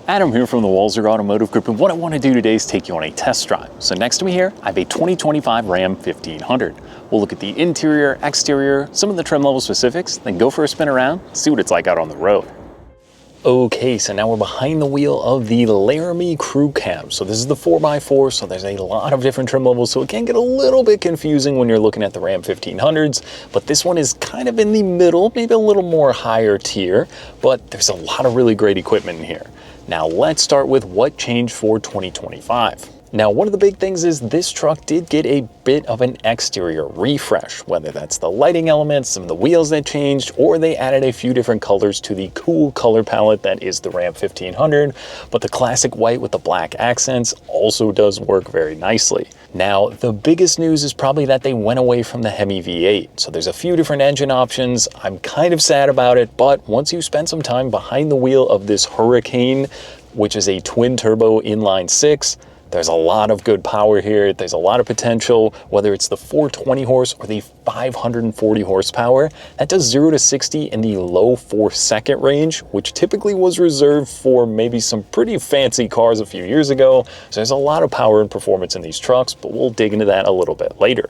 Adam here from the Walser Automotive Group, and what I want to do today is take you on a test drive. So next to me here, I have a 2025 Ram 1500. We'll look at the interior, exterior, some of the trim level specifics, then go for a spin around, see what it's like out on the road. Okay, so now we're behind the wheel of the Laramie Crew Cab. So this is the 4x4, so there's a lot of different trim levels, so it can get a little bit confusing when you're looking at the Ram 1500s, but this one is kind of in the middle, maybe a little more higher tier, but there's a lot of really great equipment in here. Now let's start with what changed for 2025. Now, one of the big things is this truck did get a bit of an exterior refresh, whether that's the lighting elements, some of the wheels that changed, or they added a few different colors to the cool color palette that is the Ram 1500, but the classic white with the black accents also does work very nicely. Now, the biggest news is probably that they went away from the Hemi V8. So there's a few different engine options. I'm kind of sad about it, but once you spend some time behind the wheel of this Hurricane, which is a twin turbo inline six, there's a lot of good power here. There's a lot of potential, whether it's the 420 horse or the 540 horsepower. That does 0 to 60 in the low 4-second range, which typically was reserved for maybe some pretty fancy cars a few years ago. So there's a lot of power and performance in these trucks, but we'll dig into that a little bit later.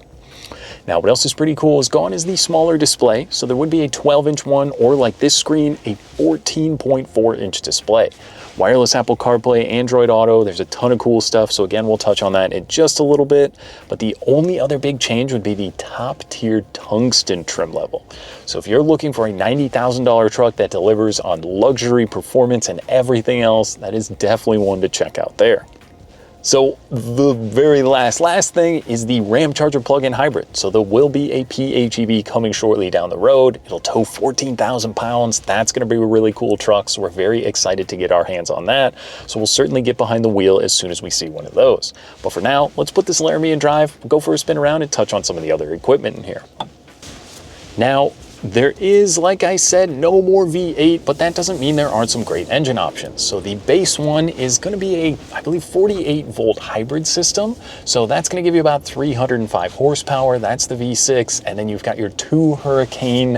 Now, what else is pretty cool is gone is the smaller display. So there would be a 12-inch one, or like this screen, a 14.4-inch display. Wireless Apple CarPlay, Android Auto, there's a ton of cool stuff. So again, we'll touch on that in just a little bit. But the only other big change would be the top-tier tungsten trim level. So if you're looking for a $90,000 truck that delivers on luxury, performance, and everything else, that is definitely one to check out there. So the very last thing is the Ramcharger plug-in hybrid. So there will be a PHEV coming shortly down the road. It'll tow 14,000 pounds. That's going to be a really cool truck. So we're very excited to get our hands on that. So we'll certainly get behind the wheel as soon as we see one of those. But for now, let's put this Laramie in drive, go for a spin around, and touch on some of the other equipment in here. Now, there is, like I said, no more V8, but that doesn't mean there aren't some great engine options. So the base one is going to be a, I believe, 48-volt hybrid system. So that's going to give you about 305 horsepower. That's the V6. And then you've got your two Hurricane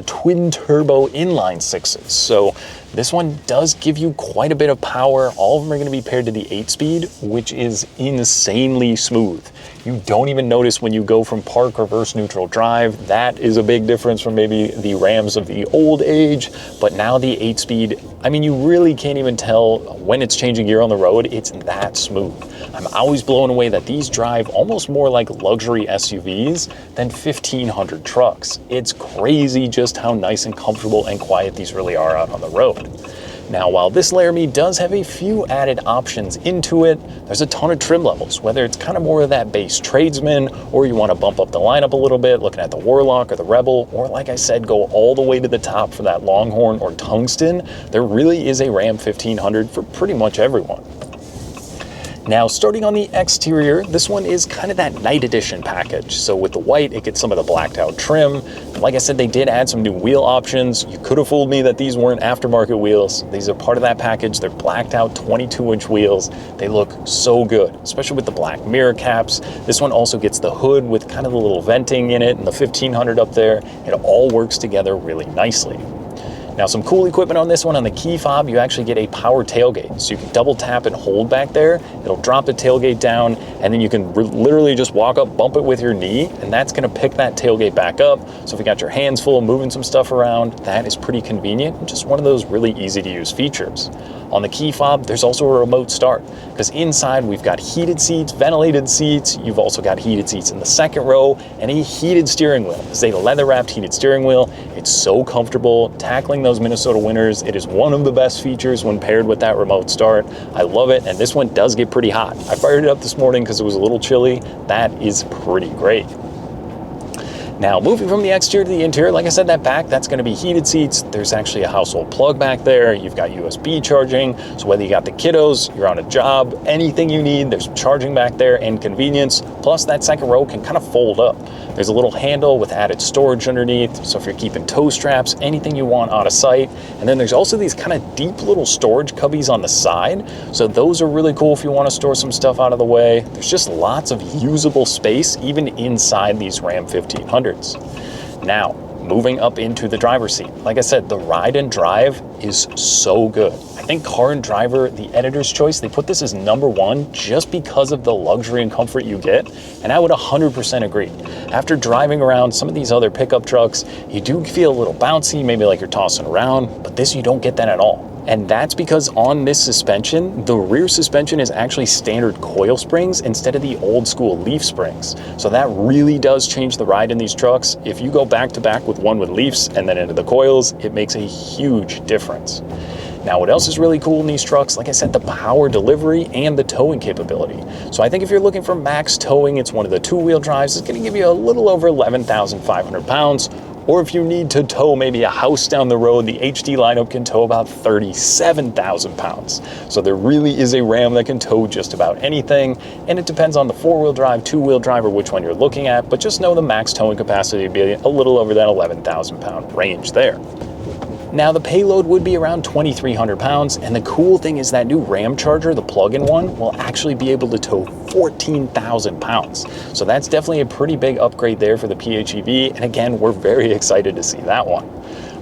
twin turbo inline sixes. So this one does give you quite a bit of power. All of them are going to be paired to the 8-speed, which is insanely smooth. You don't even notice when you go from park reverse neutral drive. That is a big difference from maybe the Rams of the old age, but now the 8-speed, I mean, you really can't even tell when it's changing gear on the road. It's that smooth. I'm always blown away that these drive almost more like luxury SUVs than 1500 trucks. It's crazy just how nice and comfortable and quiet these really are out on the road. Now, while this Laramie does have a few added options into it, there's a ton of trim levels, whether it's kind of more of that base tradesman, or you want to bump up the lineup a little bit, looking at the Warlock or the Rebel, or like I said, go all the way to the top for that Longhorn or Tungsten. There really is a Ram 1500 for pretty much everyone. Now, starting on the exterior, this one is kind of that night edition package. So with the white, it gets some of the blacked out trim. Like I said, they did add some new wheel options. You could have fooled me that these weren't aftermarket wheels. These are part of that package. They're blacked out 22-inch wheels. They look so good, especially with the black mirror caps. This one also gets the hood with kind of the little venting in it and the 1500 up there. It all works together really nicely. Now, some cool equipment on this one. On the key fob, you actually get a power tailgate. So you can double tap and hold back there. It'll drop the tailgate down, and then you can literally just walk up, bump it with your knee, and that's gonna pick that tailgate back up. So if you got your hands full moving some stuff around, that is pretty convenient. And just one of those really easy to use features. On the key fob, there's also a remote start, because inside we've got heated seats, ventilated seats. You've also got heated seats in the second row and a heated steering wheel. It's a leather-wrapped heated steering wheel. It's so comfortable. Tackling those Minnesota winters, it is one of the best features when paired with that remote start. I love it, and this one does get pretty hot. I fired it up this morning because it was a little chilly. That is pretty great. Now, moving from the exterior to the interior, like I said, that back, that's going to be heated seats. There's actually a household plug back there. You've got USB charging. So whether you got the kiddos, you're on a job, anything you need, there's charging back there and convenience. Plus, that second row can kind of fold up. There's a little handle with added storage underneath. So if you're keeping tow straps, anything you want out of sight. And then there's also these kind of deep little storage cubbies on the side. So those are really cool if you want to store some stuff out of the way. There's just lots of usable space, even inside these Ram 1500s. Now, moving up into the driver's seat. Like I said, the ride and drive is so good. I think Car and Driver, the editor's choice, they put this as #1 just because of the luxury and comfort you get, and I would 100% agree. After driving around some of these other pickup trucks, you do feel a little bouncy, maybe like you're tossing around, but this you don't get that at all. And that's because on this suspension, the rear suspension is actually standard coil springs instead of the old school leaf springs. So that really does change the ride in these trucks. If you go back to back with one with leafs and then into the coils, it makes a huge difference. Now, what else is really cool in these trucks? Like I said, the power delivery and the towing capability. So I think if you're looking for max towing, it's one of the 2-wheel drives. It's going to give you a little over 11,500 pounds. Or if you need to tow maybe a house down the road, the HD lineup can tow about 37,000 pounds. So there really is a Ram that can tow just about anything. And it depends on the 4-wheel drive, 2-wheel drive, or which one you're looking at. But just know the max towing capacity would be a little over that 11,000 pound range there. Now, the payload would be around 2,300 pounds, and the cool thing is that new Ram Charger, the plug-in one, will actually be able to tow 14,000 pounds. So that's definitely a pretty big upgrade there for the PHEV, and again, we're very excited to see that one.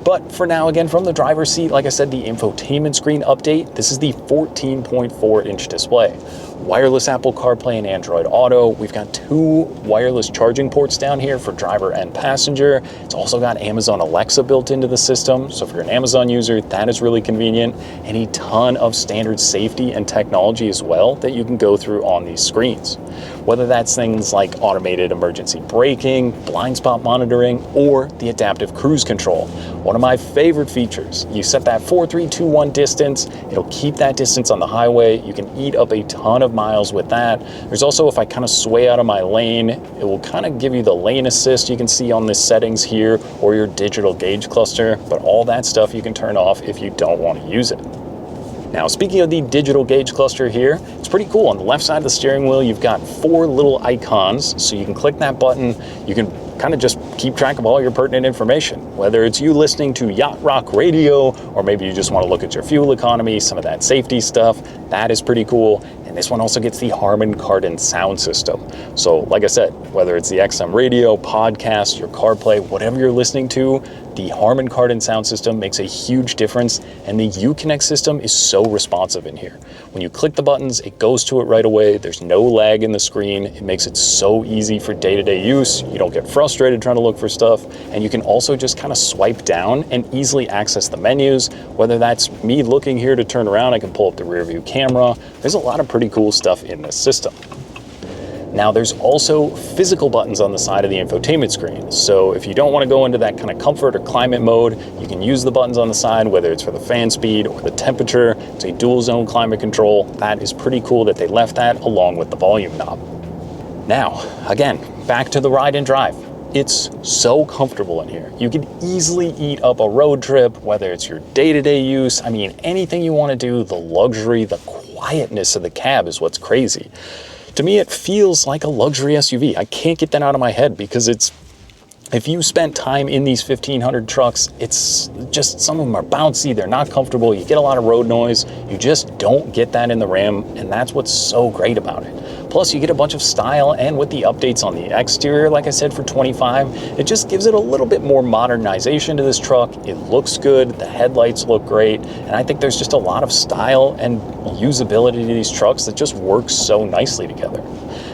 But for now, again, from the driver's seat, like I said, the infotainment screen update, this is the 14.4-inch display. Wireless Apple CarPlay and Android Auto. We've got 2 wireless charging ports down here for driver and passenger. It's also got Amazon Alexa built into the system. So if you're an Amazon user, that is really convenient. And a ton of standard safety and technology as well that you can go through on these screens. Whether that's things like automated emergency braking, blind spot monitoring, or the adaptive cruise control. One of my favorite features, you set that 4-3-2-1 distance, it'll keep that distance on the highway. You can eat up a ton of miles with that. There's also, if I kind of sway out of my lane, it will kind of give you the lane assist you can see on the settings here, or your digital gauge cluster, but all that stuff you can turn off if you don't want to use it. Now, speaking of the digital gauge cluster here, it's pretty cool. On the left side of the steering wheel, you've got 4 little icons, so you can click that button. You can kind of just keep track of all your pertinent information, whether it's you listening to Yacht Rock Radio, or maybe you just want to look at your fuel economy, some of that safety stuff. That is pretty cool. And this one also gets the Harman Kardon sound system. So like I said, whether it's the XM radio, podcast, your CarPlay, whatever you're listening to, the Harman Kardon sound system makes a huge difference, and the Uconnect system is so responsive in here. When you click the buttons, it goes to it right away. There's no lag in the screen. It makes it so easy for day-to-day use. You don't get frustrated trying to look for stuff, and you can also just kind of swipe down and easily access the menus. Whether that's me looking here to turn around, I can pull up the rear view camera. There's a lot of pretty cool stuff in this system. Now, there's also physical buttons on the side of the infotainment screen. So if you don't want to go into that kind of comfort or climate mode, you can use the buttons on the side, whether it's for the fan speed or the temperature. It's a dual zone climate control. That is pretty cool that they left that along with the volume knob. Now, again, back to the ride and drive. It's so comfortable in here. You can easily eat up a road trip, whether it's your day-to-day use. I mean, anything you want to do, the luxury, the quietness of the cab is what's crazy. To me, it feels like a luxury SUV. I can't get that out of my head because if you spent time in these 1500 trucks, it's just, some of them are bouncy, they're not comfortable, you get a lot of road noise, you just don't get that in the Ram, and that's what's so great about it. Plus, you get a bunch of style, and with the updates on the exterior, like I said, for 25, it just gives it a little bit more modernization to this truck. It looks good, the headlights look great, and I think there's just a lot of style and usability to these trucks that just works so nicely together.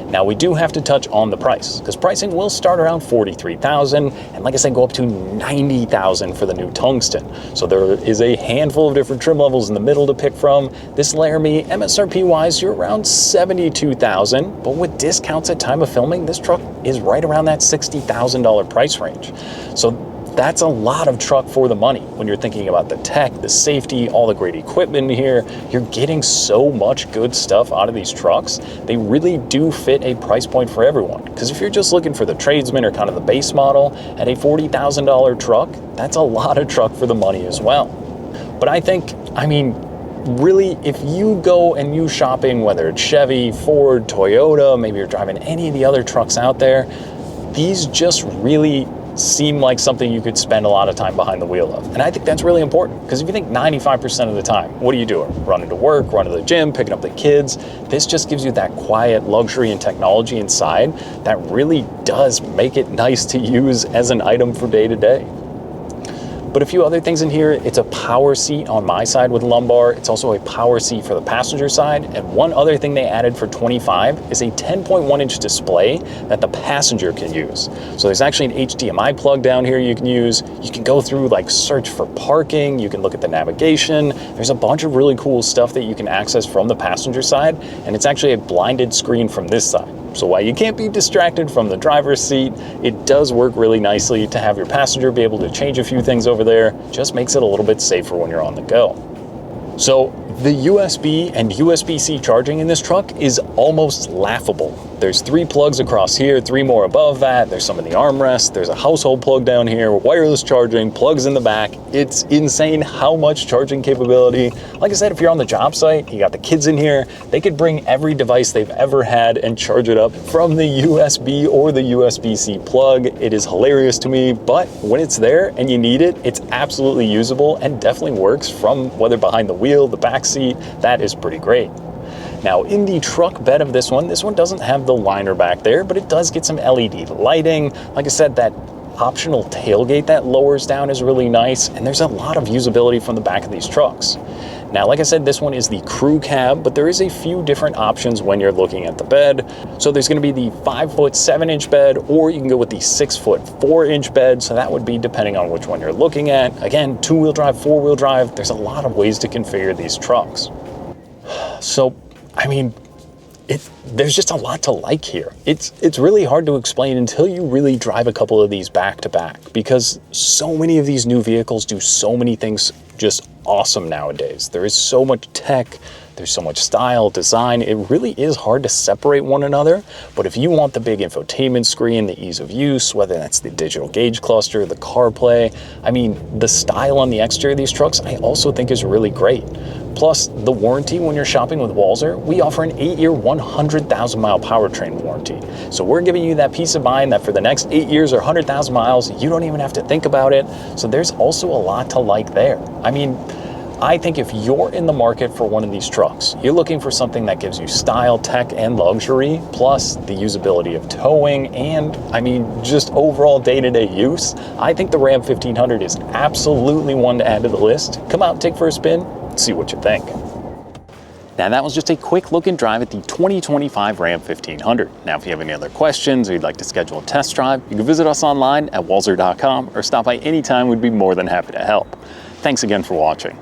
Now, we do have to touch on the price, because pricing will start around $43,000, and like I said, go up to $90,000 for the new Tungsten. So there is a handful of different trim levels in the middle to pick from. This Laramie, MSRP-wise, you're around $72,000, but with discounts at time of filming, this truck is right around that $60,000 price range. So that's a lot of truck for the money. When you're thinking about the tech, the safety, all the great equipment here, you're getting so much good stuff out of these trucks. They really do fit a price point for everyone. Because if you're just looking for the tradesman or kind of the base model at a $40,000 truck, that's a lot of truck for the money as well. But I think, really, if you go and you shopping, whether it's Chevy, Ford, Toyota, maybe you're driving any of the other trucks out there, these just really seem like something you could spend a lot of time behind the wheel of. And I think that's really important, because if you think 95% of the time, what are you doing? Running to work, running to the gym, picking up the kids. This just gives you that quiet luxury and technology inside that really does make it nice to use as an item for day to day. But a few other things in here, it's a power seat on my side with lumbar. It's also a power seat for the passenger side. And one other thing they added for 25 is a 10.1-inch display that the passenger can use. So there's actually an HDMI plug down here you can use. You can go through like search for parking. You can look at the navigation. There's a bunch of really cool stuff that you can access from the passenger side. And it's actually a blinded screen from this side. So while you can't be distracted from the driver's seat, it does work really nicely to have your passenger be able to change a few things over there. Just makes it a little bit safer when you're on the go. So the USB and USB-C charging in this truck is almost laughable. There's 3 plugs across here, 3 more above that. There's some in the armrest. There's a household plug down here, wireless charging, plugs in the back. It's insane how much charging capability. Like I said, if you're on the job site, you got the kids in here, they could bring every device they've ever had and charge it up from the USB or the USB-C plug. It is hilarious to me, but when it's there and you need it, it's absolutely usable and definitely works from whether behind the wheel, the back seat. That is pretty great. Now in the truck bed of this one doesn't have the liner back there, but it does get some LED lighting. Like I said, that optional tailgate that lowers down is really nice, and there's a lot of usability from the back of these trucks. Now, like I said, this one is the crew cab, but there is a few different options when you're looking at the bed. So there's going to be the 5-foot 7-inch bed, or you can go with the 6-foot 4-inch bed. So that would be depending on which one you're looking at. Again, 2-wheel drive, 4-wheel drive. There's a lot of ways to configure these trucks. So, I mean, there's just a lot to like here. It's really hard to explain until you really drive a couple of these back to back, because so many of these new vehicles do so many things just awesome nowadays. There is so much tech, there's so much style, design. It really is hard to separate one another. But if you want the big infotainment screen, the ease of use, whether that's the digital gauge cluster, the CarPlay, I mean, the style on the exterior of these trucks, I also think is really great. Plus, the warranty when you're shopping with Walser, we offer an 8-year, 100,000-mile powertrain warranty. So we're giving you that peace of mind that for the next 8 years or 100,000 miles, you don't even have to think about it. So there's also a lot to like there. I mean, I think if you're in the market for one of these trucks, you're looking for something that gives you style, tech, and luxury, plus the usability of towing, and I mean, just overall day-to-day use, I think the Ram 1500 is absolutely one to add to the list. Come out and take for a spin, see what you think. Now that was just a quick look and drive at the 2025 Ram 1500. Now if you have any other questions or you'd like to schedule a test drive, you can visit us online at walser.com or stop by anytime. We'd be more than happy to help. Thanks again for watching.